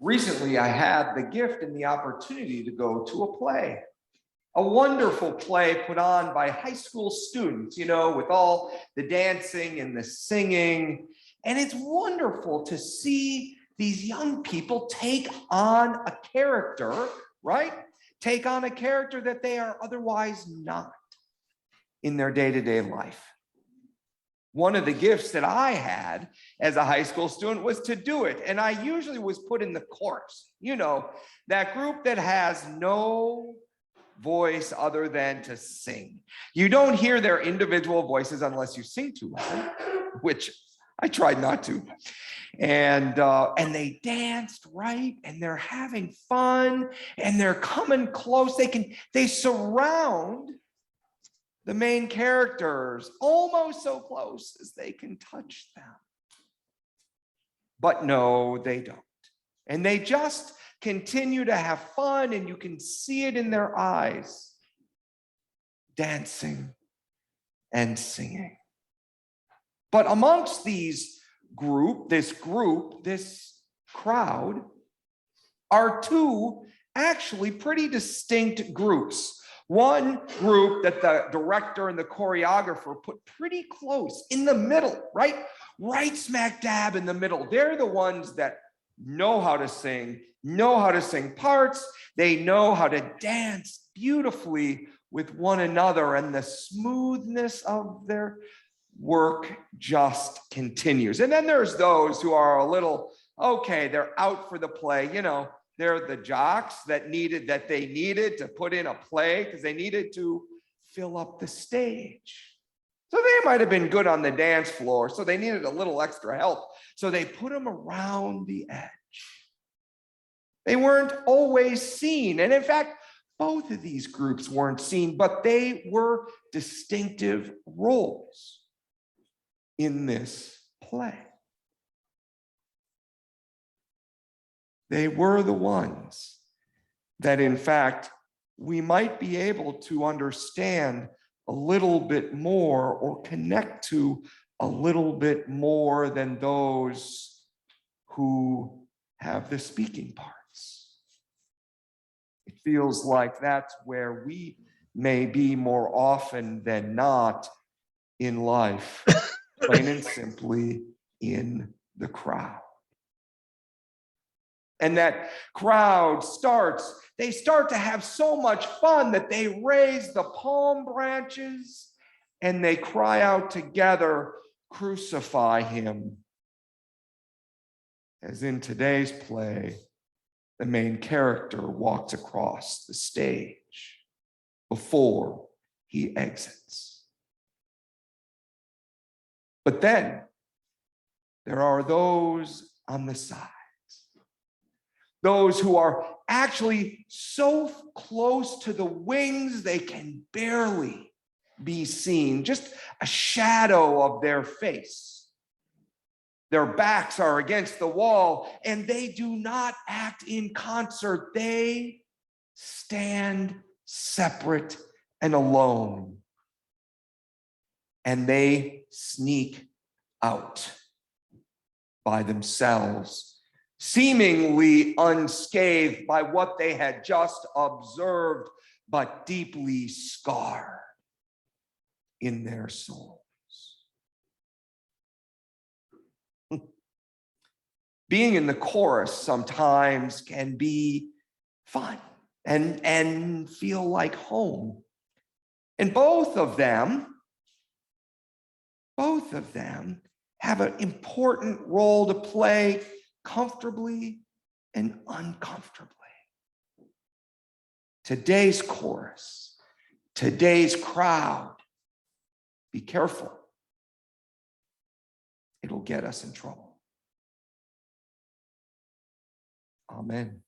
Recently, I had the gift and the opportunity to go to a play, a wonderful play put on by high school students, with all the dancing and the singing. And it's wonderful to see these young people take on a character, right? Take on a character that they are otherwise not in their day-to-day life. One of the gifts that I had as a high school student was to do it. And I usually was put in the chorus, that group that has no voice other than to sing. You don't hear their individual voices unless you sing too loud, which I tried not to. And they danced, right? And they're having fun and they're coming close. They surround the main characters almost so close as they can touch them. But no, they don't. And they just continue to have fun, and you can see it in their eyes, dancing and singing. But amongst this crowd, are two actually pretty distinct groups. One group that the director and the choreographer put pretty close in the middle, right? Right smack dab in the middle. They're the ones that know how to sing parts. They know how to dance beautifully with one another, and the smoothness of their work just continues. And then there's those who are a little, okay, they're out for the play, they're the jocks that they needed to put in a play because they needed to fill up the stage. So they might have been good on the dance floor, so they needed a little extra help. So they put them around the edge. They weren't always seen. And in fact, both of these groups weren't seen, but they were distinctive roles in this play. They were the ones that, in fact, we might be able to understand a little bit more or connect to a little bit more than those who have the speaking parts. It feels like that's where we may be more often than not in life, plain and simply in the crowd. And that crowd they start to have so much fun that they raise the palm branches and they cry out together, "Crucify him." As in today's play, the main character walks across the stage before he exits. But then there are those on the side. Those who are actually so close to the wings they can barely be seen, just a shadow of their face. Their backs are against the wall, and they do not act in concert. They stand separate and alone, and they sneak out by themselves, seemingly unscathed by what they had just observed, but deeply scarred in their souls. Being in the chorus sometimes can be fun and feel like home. And both of them have an important role to play, comfortably and uncomfortably. Today's chorus, today's crowd, be careful. It'll get us in trouble. Amen.